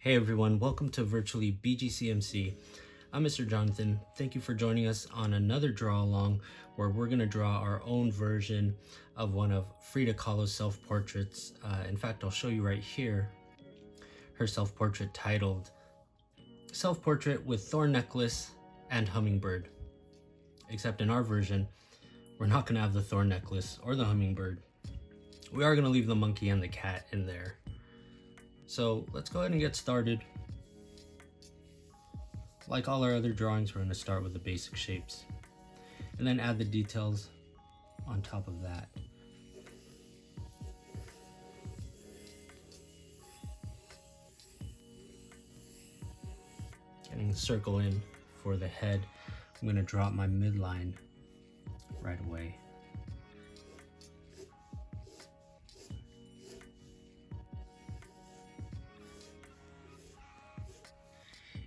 Hey everyone, welcome to virtually BGCMC. I'm Mr. Jonathan. Thank you for joining us on another draw along where we're going to draw our own version of one of Frida Kahlo's self-portraits. In fact, I'll show you right here her self-portrait titled Self-Portrait with Thorn Necklace and Hummingbird. Except in our version, we're not going to have the thorn necklace or the hummingbird. We are going to leave the monkey and the cat in there. So let's go ahead and get started. Like all our other drawings, we're going to start with the basic shapes and then add the details on top of that. Getting a circle in for the head, I'm going to drop my midline right away.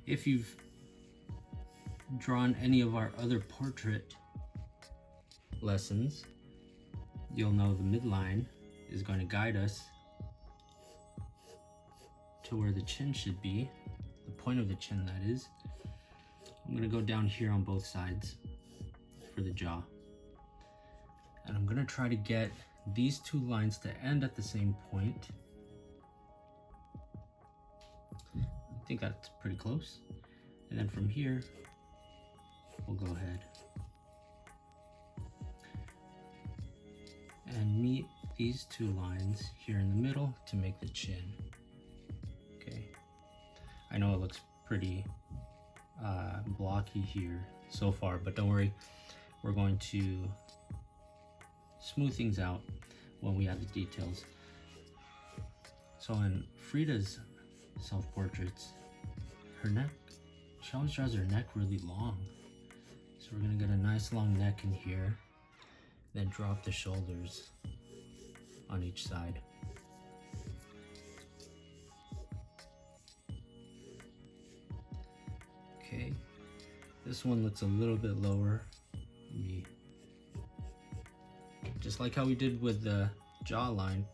If you've drawn any of our other portrait lessons, you'll know the midline is going to guide us to where the chin should be, the point of the chin that is. I'm going to go down here on both sides for the jaw. And I'm going to try to get these two lines to end at the same point. I think that's pretty close. And then from here, we'll go ahead and meet these two lines here in the middle to make the chin. Okay, I know it looks pretty blocky here so far, but don't worry, we're going to smooth things out when we add the details. So in Frida's self-portraits, her neck, she always draws her neck really long. So we're gonna get a nice long neck in here, then drop the shoulders on each side. Okay, this one looks a little bit lower. Just like how we did with the jawline,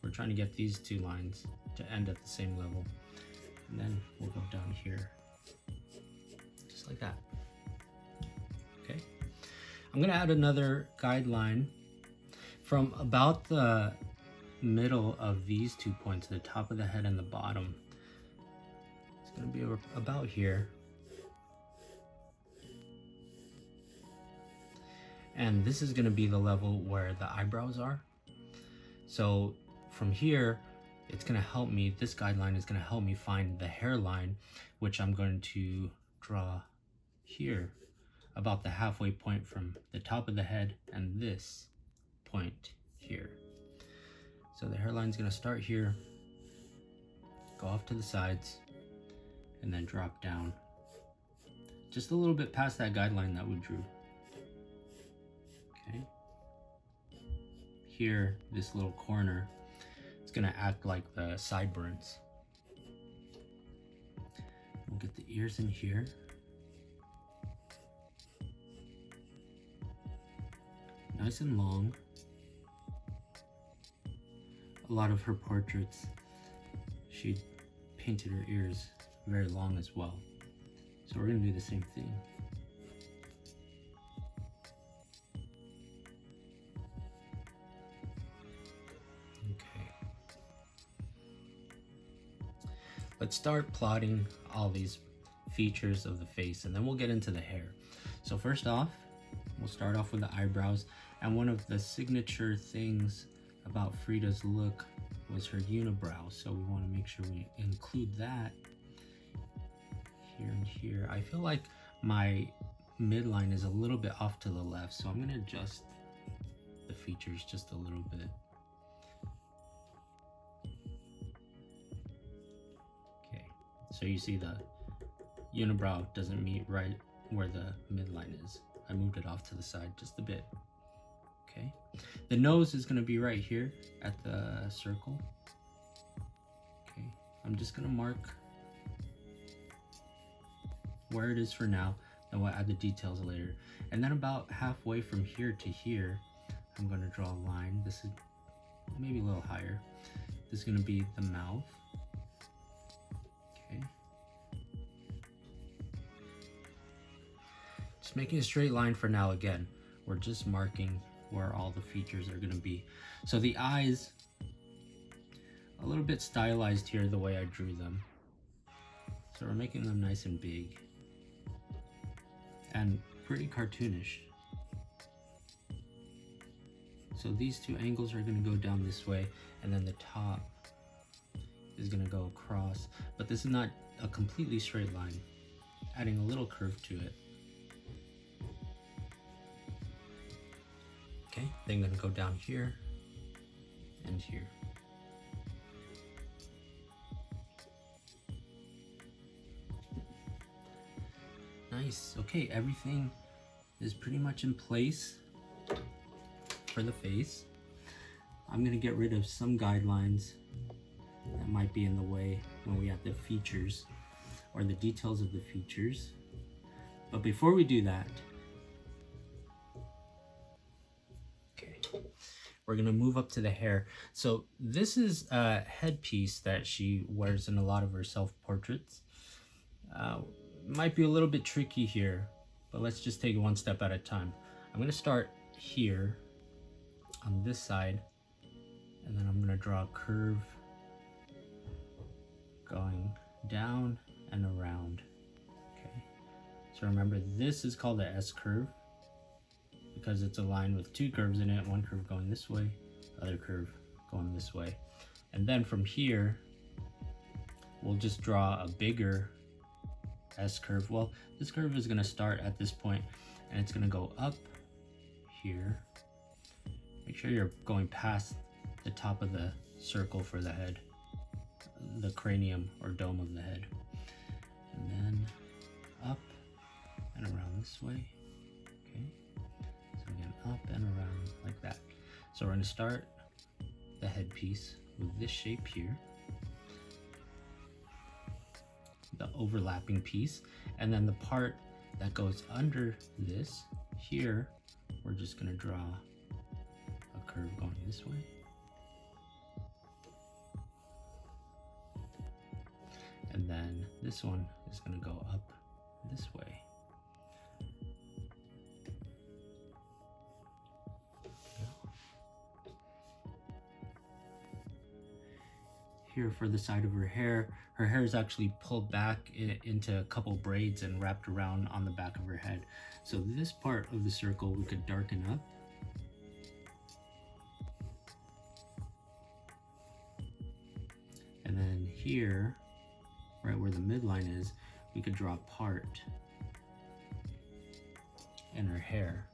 we're trying to get these two lines to end at the same level. And then we'll go down here, just like that. Okay, I'm gonna add another guideline from about the middle of these 2 points, the top of the head and the bottom. It's gonna be about here. And this is gonna be the level where the eyebrows are. So from here, it's going to help me, this guideline is going to help me find the hairline, which I'm going to draw here, about the halfway point from the top of the head and this point here. So the hairline is going to start here, go off to the sides, and then drop down just a little bit past that guideline that we drew. Okay. Here, this little corner, it's gonna act like the sideburns. We'll get the ears in here. Nice and long. A lot of her portraits, she painted her ears very long as well. So we're gonna do the same thing. Let's start plotting all these features of the face, and then we'll get into the hair. So first off, we'll start off with the eyebrows. And one of the signature things about Frida's look was her unibrow. So we want to make sure we include that here and here. I feel like my midline is a little bit off to the left, so I'm going to adjust the features just a little bit. So you see the unibrow doesn't meet right where the midline is. I moved it off to the side just a bit. Okay. The nose is going to be right here at the circle. Okay. I'm just going to mark where it is for now, and we'll add the details later. And then about halfway from here to here, I'm going to draw a line. This is maybe a little higher. This is going to be the mouth. Okay. Just making a straight line for now. Again, we're just marking where all the features are going to be. So the eyes, a little bit stylized here the way I drew them. So we're making them nice and big and pretty cartoonish. So these two angles are going to go down this way, and then the top is going to go across, but this is not a completely straight line, adding a little curve to it. Okay, then I'm going to go down here and here. Nice. Okay, everything is pretty much in place for the face. I'm going to get rid of some guidelines that might be in the way when we have the features or the details of the features. But before we do that, we're gonna move up to the hair. So this is a headpiece that she wears in a lot of her self-portraits. Might be a little bit tricky here, but let's just take it one step at a time. I'm gonna start here on this side, and then I'm gonna draw a curve going down and around. Okay, so remember, this is called the S curve because it's a line with two curves in it, one curve going this way, other curve going this way. And then from here, we'll just draw a bigger S curve. Well, this curve is gonna start at this point and it's gonna go up here. Make sure you're going past the top of the circle for the head, the cranium or dome of the head. And then up and around this way. Okay. So again, up and around like that. So we're going to start the headpiece with this shape here, the overlapping piece, and then the part that goes under this here, we're just going to draw a curve going this way. And then this one is going to go up this way. Here for the side of her hair is actually pulled back into a couple braids and wrapped around on the back of her head. So this part of the circle we could darken up. And then here, right where the midline is, we could draw a part in her hair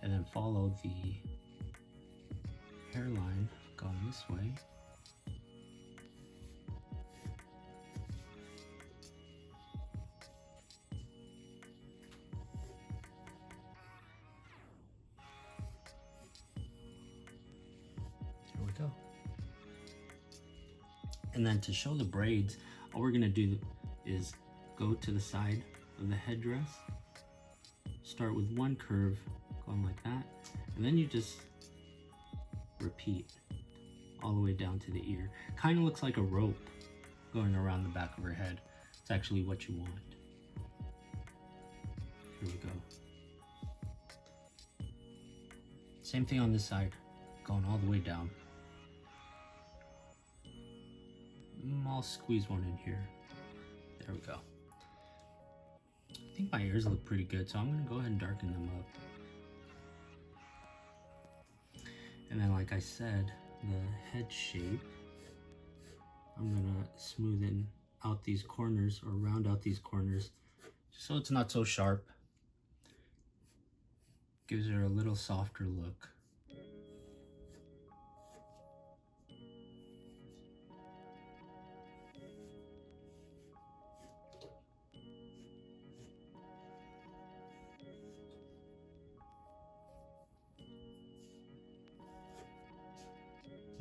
and then follow the hairline going this way. There we go. And then to show the braids, all we're gonna do is go to the side of the headdress, start with one curve going like that, and then you just repeat all the way down to the ear. Kind of looks like a rope going around the back of her head. It's actually what you want. Here we go. Same thing on this side, going all the way down. I'll squeeze one in here. There we go. I think my ears look pretty good, so I'm gonna go ahead and darken them up. And then, like I said, the head shape, I'm gonna smoothen out these corners or round out these corners just so it's not so sharp. Gives her a little softer look.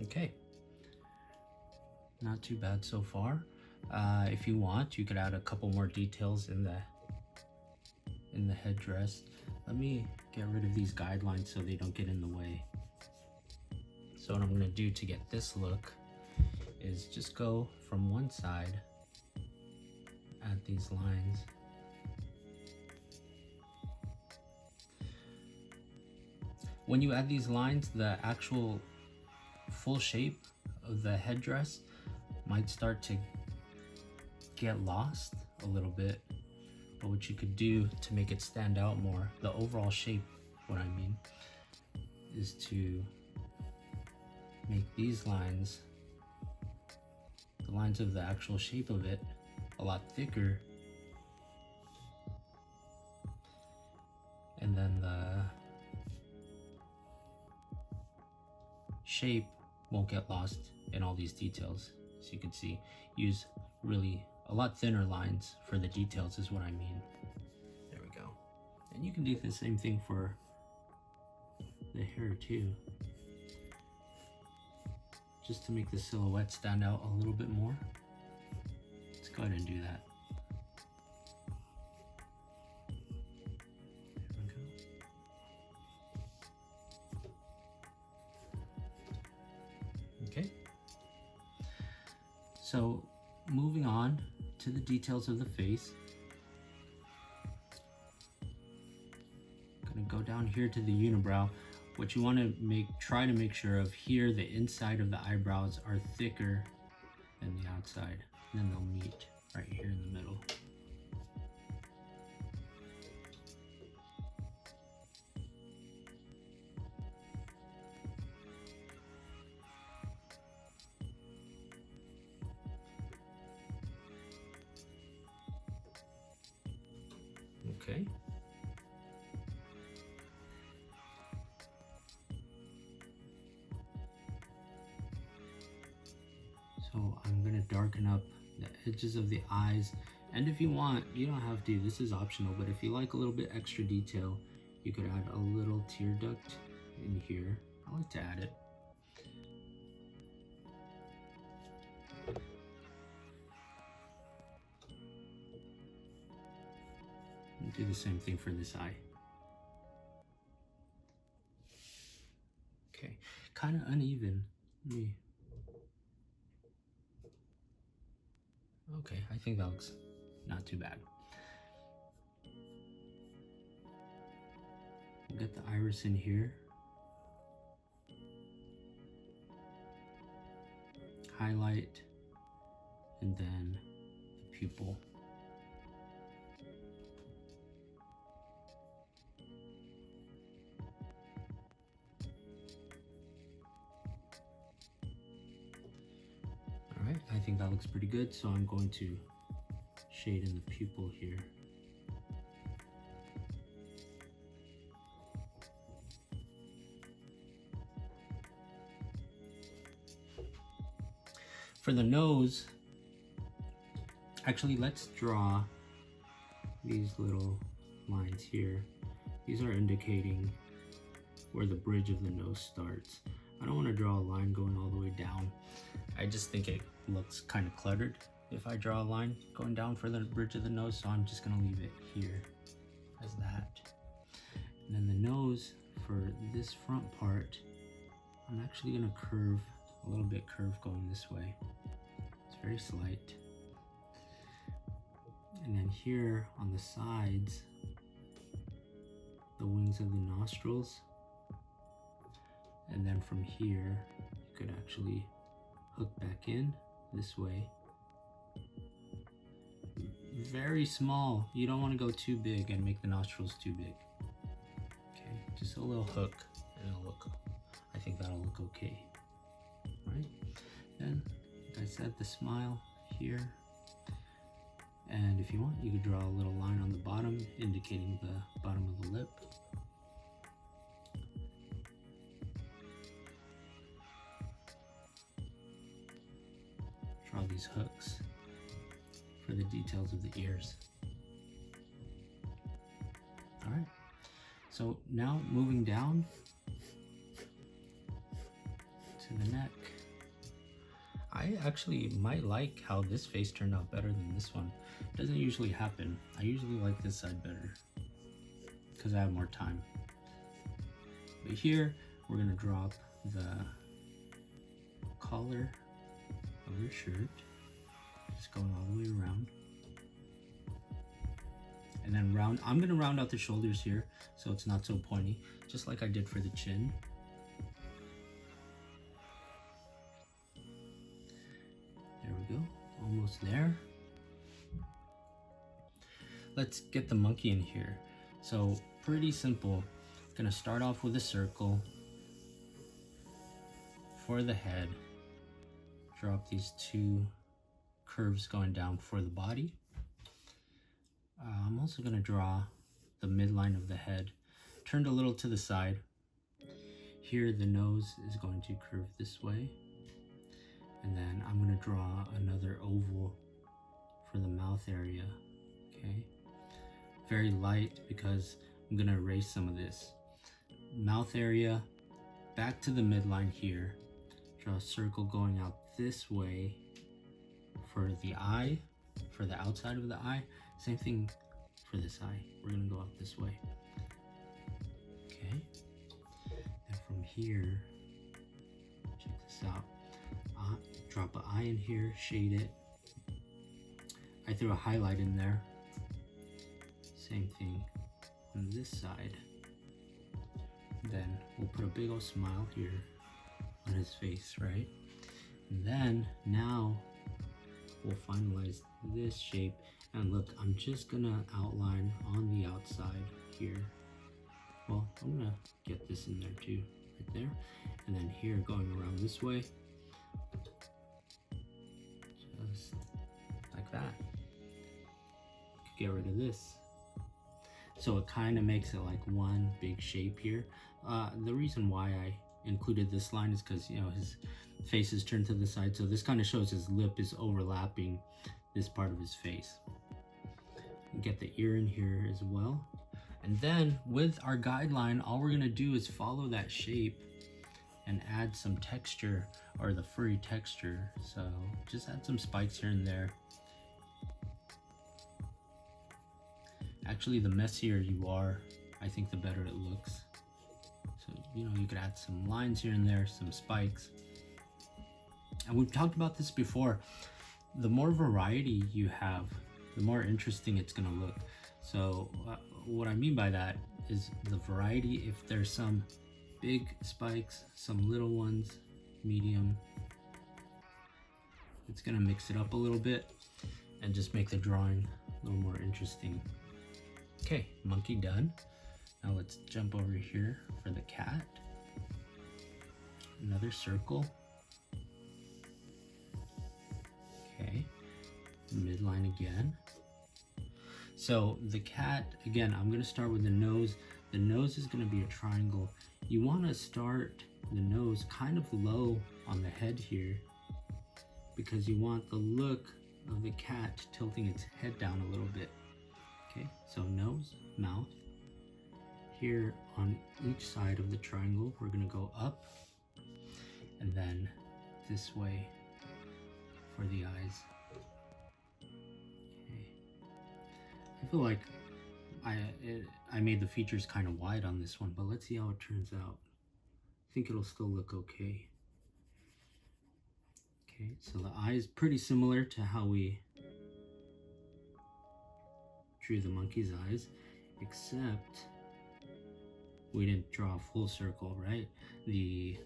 Okay, not too bad so far. If you want, you could add a couple more details in the headdress. Let me get rid of these guidelines so they don't get in the way. So what I'm going to do to get this look is just go from one side, add these lines, when you add these lines, the actual full shape of the headdress might start to get lost a little bit. But what you could do to make it stand out more, the overall shape, what I mean, is to make these lines, the lines of the actual shape of it, a lot thicker. And then the shape won't get lost in all these details. So you can see, use really a lot thinner lines for the details is what I mean. There we go. And you can do the same thing for the hair too. Just to make the silhouette stand out a little bit more. Let's go ahead and do that. There we go. Okay. So moving on to the details of the face. I'm gonna go down here to the unibrow. What you want to try to make sure of here, the inside of the eyebrows are thicker than the outside. And then they'll meet right here in the middle. Okay. So I'm going to darken up the edges of the eyes, and if you want, you don't have to, this is optional, but if you like a little bit extra detail, you could add a little tear duct in here. I like to add it. And do the same thing for this eye. Okay, kind of uneven. Okay, I think that looks not too bad. We'll get the iris in here. Highlight, and then the pupil. Alright, I think that looks pretty good, so I'm going to shade in the pupil here. For the nose, actually let's draw these little lines here. These are indicating where the bridge of the nose starts. I don't want to draw a line going all the way down. I just think it looks kind of cluttered if I draw a line going down for the bridge of the nose, so I'm just going to leave it here as that. And then the nose, for this front part, I'm actually going to curve a little bit, going this way. It's very slight. And then here on the sides, the wings of the nostrils. And then from here, you could actually hook back in this way. Very small. You don't want to go too big and make the nostrils too big. Okay, just a little hook and it'll look, I think that'll look okay. Right? Then, like I said, the smile here. And if you want, you could draw a little line on the bottom indicating the bottom of the lip. Draw these hooks for the details of the ears. Alright, so now moving down to the neck. I actually might like how this face turned out better than this one. It doesn't usually happen. I usually like this side better because I have more time. But here, we're gonna drop the collar of your shirt, just going all the way around. and then I'm gonna round out the shoulders here so it's not so pointy, just like I did for the chin. There we go, almost there. Let's get the monkey in here. So pretty simple. Gonna start off with a circle for the head. Drop these two curves going down for the body. I'm also gonna draw the midline of the head, turned a little to the side. Here the nose is going to curve this way. And then I'm gonna draw another oval for the mouth area, okay? Very light because I'm gonna erase some of this. Mouth area, back to the midline here. Draw a circle going out this way for the eye, for the outside of the eye. Same thing for this eye. We're gonna go out this way. Okay. And from here, check this out. Drop an eye in here, shade it. I threw a highlight in there. Same thing on this side. Then we'll put a big old smile here on his face, right? And then now we'll finalize this shape. And look, I'm just gonna outline on the outside here. Well, I'm gonna get this in there too, right there. And then here, going around this way, just like that. Get rid of this. So it kind of makes it like one big shape here. The reason why I included this line is because, you know, his face is turned to the side, so this kind of shows his lip is overlapping this part of his face. Get the ear in here as well. And then with our guideline, all we're gonna do is follow that shape and add some texture, or the furry texture. So just add some spikes here and there. Actually, the messier you are, I think the better it looks. So, you know, you could add some lines here and there, some spikes. And we've talked about this before. The more variety you have, the more interesting it's gonna look. So what I mean by that is the variety. If there's some big spikes, some little ones, medium, it's gonna mix it up a little bit and just make the drawing a little more interesting. Okay, monkey done. Now let's jump over here for the cat. Another circle. Okay, midline again. So the cat, again, I'm gonna start with the nose. The nose is gonna be a triangle. You wanna start the nose kind of low on the head here because you want the look of the cat tilting its head down a little bit. Okay, so nose, mouth. Here on each side of the triangle, we're gonna go up and then this way for the eyes. Okay. I feel like I made the features kind of wide on this one, but let's see how it turns out. I think it'll still look okay. Okay, so the eye is pretty similar to how we drew the monkey's eyes, except we didn't draw a full circle, right? The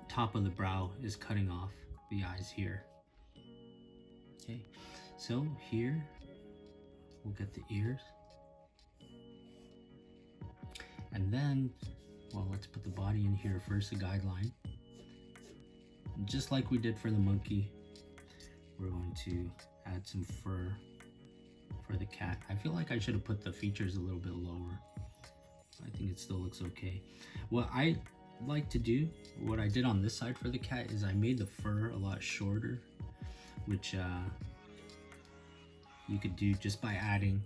top of the brow is cutting off the eyes here. Okay, so here we'll get the ears. And then, well, let's put the body in here first, a guideline. Just like we did for the monkey, we're going to add some fur for the cat. I feel like I should have put the features a little bit lower. I think it still looks okay. What I like to do, what I did on this side for the cat, is I made the fur a lot shorter, which you could do just by adding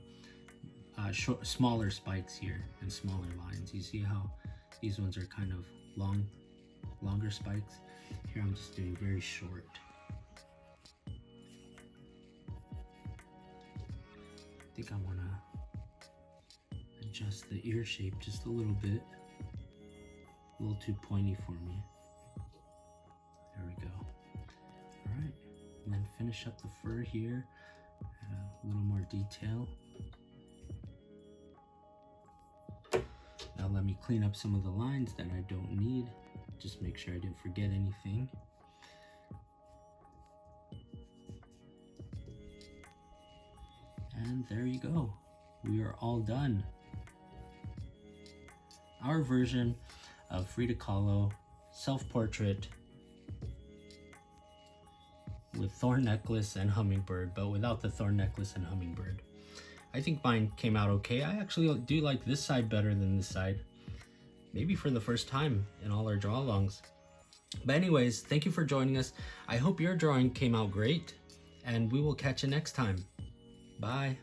smaller spikes here and smaller lines. You see how these ones are kind of longer spikes? Here I'm just doing very short. I think I want to adjust the ear shape just a little bit. A little too pointy for me. There we go. All right, and then finish up the fur here. Add a little more detail. Let me clean up some of the lines that I don't need. Just make sure I didn't forget anything. And there you go. We are all done. Our version of Frida Kahlo self-portrait with Thorn Necklace and Hummingbird, but without the Thorn Necklace and Hummingbird. I think mine came out okay. I actually do like this side better than this side. Maybe for the first time in all our draw-alongs. But anyways, thank you for joining us. I hope your drawing came out great, and we will catch you next time. Bye.